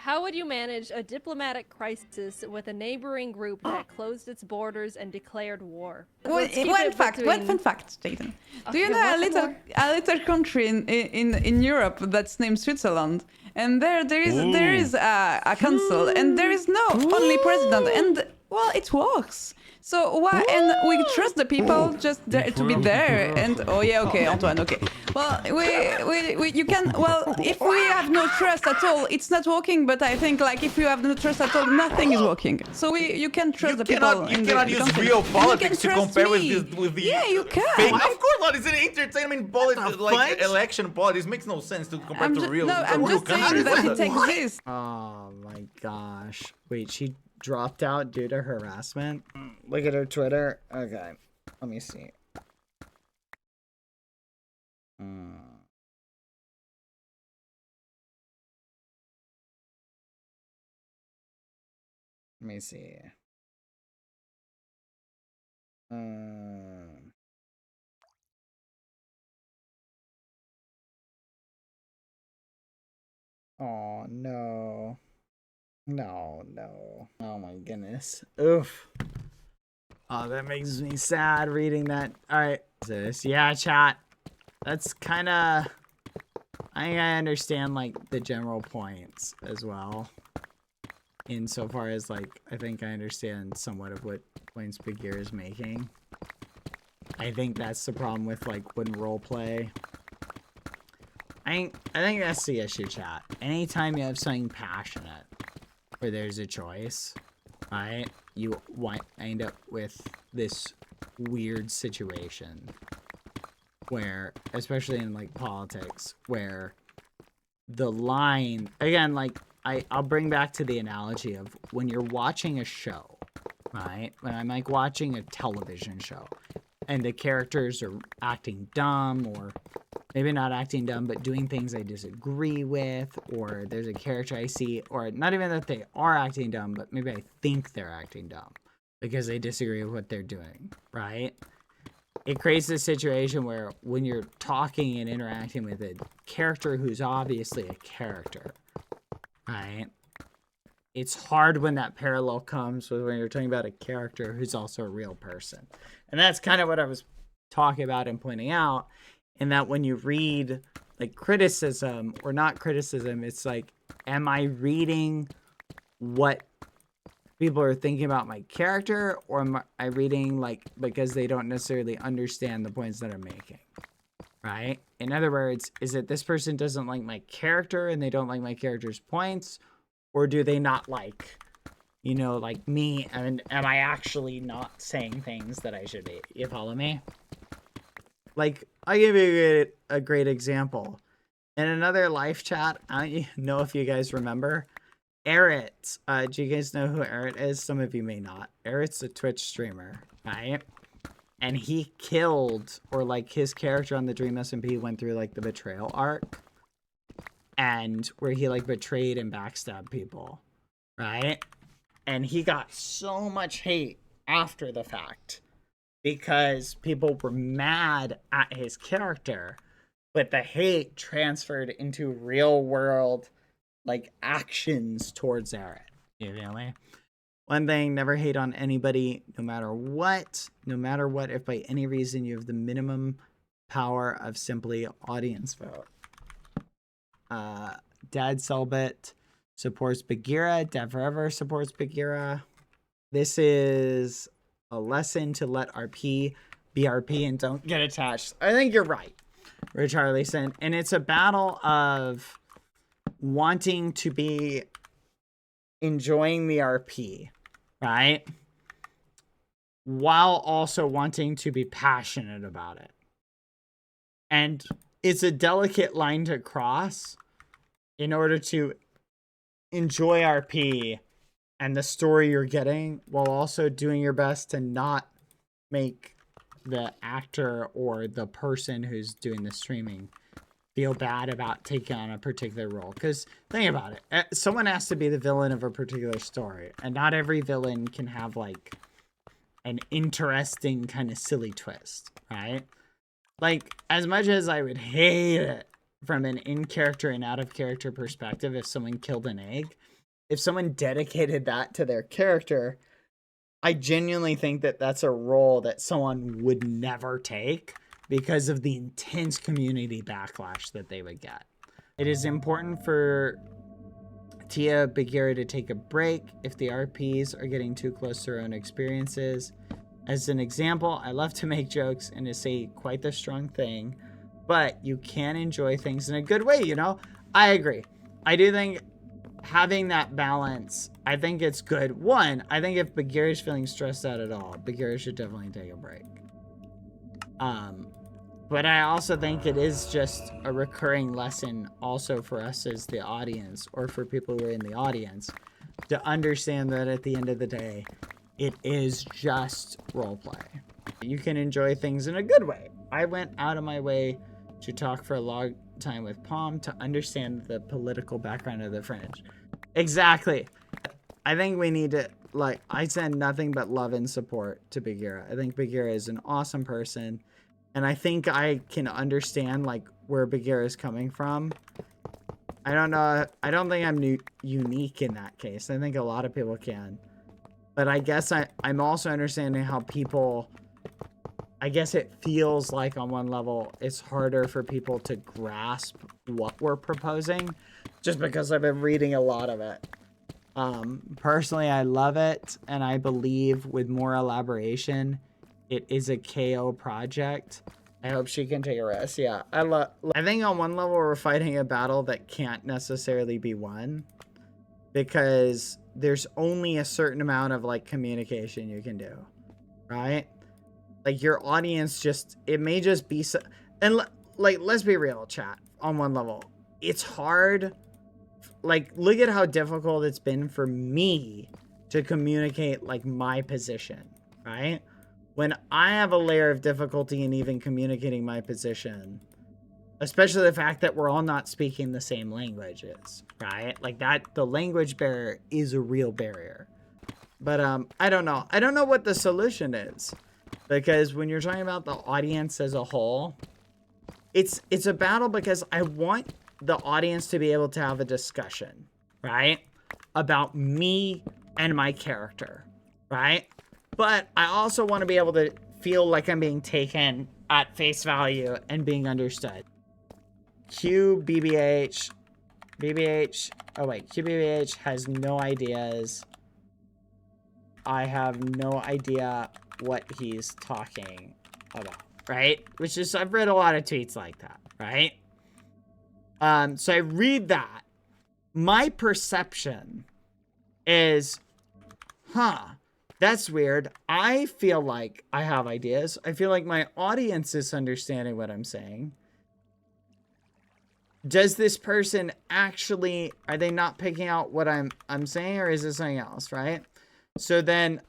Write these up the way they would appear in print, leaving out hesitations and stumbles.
how would you manage a diplomatic crisis with a neighboring group that closed its borders and declared war? One fun fact, Jaden. Do you know a little country in Europe that's named Switzerland? And there is a council, and there is no only president, and well, it works. So why? And we trust the people just there to be there. And oh yeah, okay, Antoine, okay. Well, you can. Well, if we have no trust at all, it's not working. But I think like if you have no trust at all, nothing is working. So you can trust the people. You cannot use real politics to compare with the. Yeah, you can. Fake. Of course not. It's an entertainment politics, like election politics. Makes no sense to compare to real. No, I'm just saying that it exists. Oh my gosh! Wait, she dropped out due to harassment. Look at her Twitter. Okay, let me see. Let me see. Oh no. No. Oh my goodness. Oof. Oh, that makes me sad reading that. Alright. Yeah, chat. That's kinda... I think I understand, like, the general points as well. Insofar as, like, I think I understand somewhat of what points Baghera is making. I think that's the problem with, like, when roleplay... I think that's the issue, chat. Anytime you have something passionate, where there's a choice, right? You end up with this weird situation where, especially in like politics, where the line, again, like I'll bring back to the analogy of when you're watching a show, right? When I'm like watching a television show and the characters are acting dumb, or maybe not acting dumb, but doing things I disagree with, or there's a character I see, or not even that they are acting dumb, but maybe I think they're acting dumb because they disagree with what they're doing, right? It creates a situation where when you're talking and interacting with a character who's obviously a character, right? It's hard when that parallel comes with when you're talking about a character who's also a real person. And that's kind of what I was talking about and pointing out. And that when you read like criticism or not criticism, it's like, am I reading what people are thinking about my character, or am I reading like because they don't necessarily understand the points that I'm making, right? In other words, is it this person doesn't like my character and they don't like my character's points, or do they not like, you know, like me, and am I actually not saying things that I should be? You follow me? Like, I'll give you a great example. In another live chat, I don't know if you guys remember, Erit. Do you guys know who Erit is? Some of you may not. Erit's a Twitch streamer, right? And he killed, or like his character on the Dream SMP went through like the betrayal arc. And where he like betrayed and backstabbed people, right? And he got so much hate after the fact, because people were mad at his character, but the hate transferred into real world, like, actions towards Aaron. You feel me? One thing, never hate on anybody, no matter what. No matter what, if by any reason you have the minimum power of simply audience vote. Dad Cellbit supports Baghera. Dad Forever supports Baghera. This is a lesson to let RP be RP and don't get attached. I think you're right, Richarlyson. And it's a battle of wanting to be enjoying the RP, right? While also wanting to be passionate about it. And it's a delicate line to cross in order to enjoy RP and the story you're getting, while also doing your best to not make the actor or the person who's doing the streaming feel bad about taking on a particular role. Because think about it, someone has to be the villain of a particular story, and not every villain can have like an interesting kind of silly twist, right? Like, as much as I would hate it from an in-character and out-of-character perspective if someone killed an egg, if someone dedicated that to their character, I genuinely think that that's a role that someone would never take because of the intense community backlash that they would get. It is important for Tia Baghera to take a break if the RPs are getting too close to their own experiences. As an example, I love to make jokes and to say quite the strong thing, but you can enjoy things in a good way, you know? I agree. I do think having that balance, I think it's good. One, I think if Baghera is feeling stressed out at all, Baghera should definitely take a break. But I also think it is just a recurring lesson also for us as the audience, or for people who are in the audience, to understand that at the end of the day, it is just roleplay. You can enjoy things in a good way. I went out of my way to talk for a long time with Palm to understand the political background of the Fringe. Exactly. I think we need to, like, I send nothing but love and support to Baghera. I think Baghera is an awesome person. And I think I can understand, like, where Baghera is coming from. I don't know. I don't think I'm unique in that case. I think a lot of people can. But I guess I'm also understanding how people... I guess it feels like on one level, it's harder for people to grasp what we're proposing. Just because I've been reading a lot of it. Personally, I love it. And I believe with more elaboration... it is a KO project. I hope she can take a rest. Yeah, I think on one level we're fighting a battle that can't necessarily be won because there's only a certain amount of like communication you can do, right? Like your audience it may just be so, and like let's be real, chat. On one level, it's hard. Like look at how difficult it's been for me to communicate like my position, right? When I have a layer of difficulty in even communicating my position, especially the fact that we're all not speaking the same languages, right? Like that, the language barrier is a real barrier. But I don't know. I don't know what the solution is. Because when you're talking about the audience as a whole, it's a battle because I want the audience to be able to have a discussion, right? About me and my character, right? But I also want to be able to feel like I'm being taken at face value and being understood. QBBH has no ideas. I have no idea what he's talking about, right? Which is, I've read a lot of tweets like that, right? So I read that. My perception is, that's weird. I feel like I have ideas. I feel like my audience is understanding what I'm saying. Does this person actually, are they not picking out what I'm saying, or is it something else, right? So then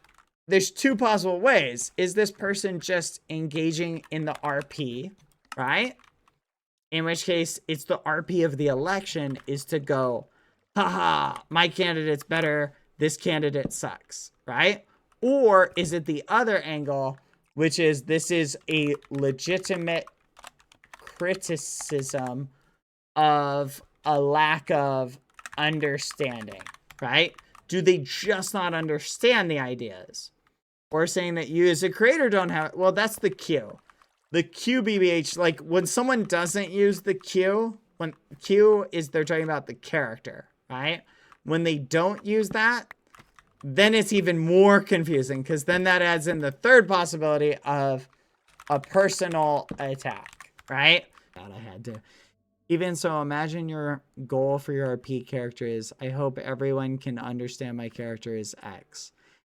there's two possible ways. Is this person just engaging in the RP, right? In which case it's the RP of the election is to go, haha, my candidate's better. This candidate sucks, right? Or is it the other angle, which is this is a legitimate criticism of a lack of understanding, right? Do they just not understand the ideas? Or saying that you as a creator don't have, well, that's the Q. The QBBH, like when someone doesn't use the Q, when Q is they're talking about the character, right? When they don't use that, then it's even more confusing because then that adds in the third possibility of a personal attack, right? God, I had to. Even so, imagine your goal for your RP character is, I hope everyone can understand my character is X.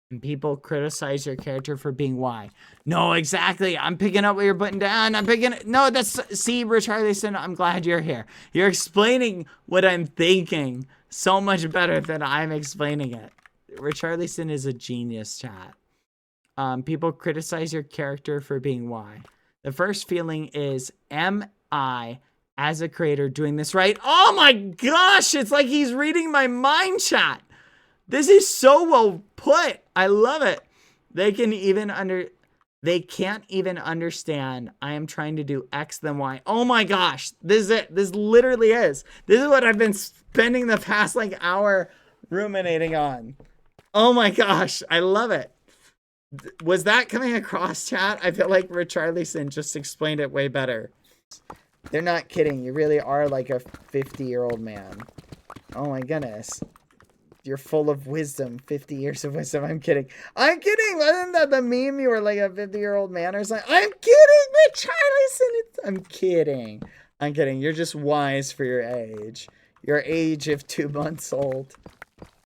And people criticize your character for being Y. No, exactly. I'm picking up what you're putting down. No, see, RICHARLYSON, I'm glad you're here. You're explaining what I'm thinking so much better than I'm explaining it. RICHARLYSON is a genius, chat. People criticize your character for being Y. The first feeling is, am I, as a creator, doing this right? Oh my gosh, it's like he's reading my mind, chat. This is so well put. I love it. They can't even understand I am trying to do X then Y. Oh my gosh, this is it. This literally is. This is what I've been spending the past like hour ruminating on. Oh my gosh, I love it. Was that coming across, chat? I feel like Richarlyson just explained it way better. They're not kidding. You really are like a 50-year-old man. Oh my goodness. You're full of wisdom. 50 years of wisdom. I'm kidding. I'm kidding. Wasn't that the meme? You were like a 50-year-old man or something. I'm kidding, Richarlyson. I'm kidding. I'm kidding. You're just wise for your age. Your age of 2 months old.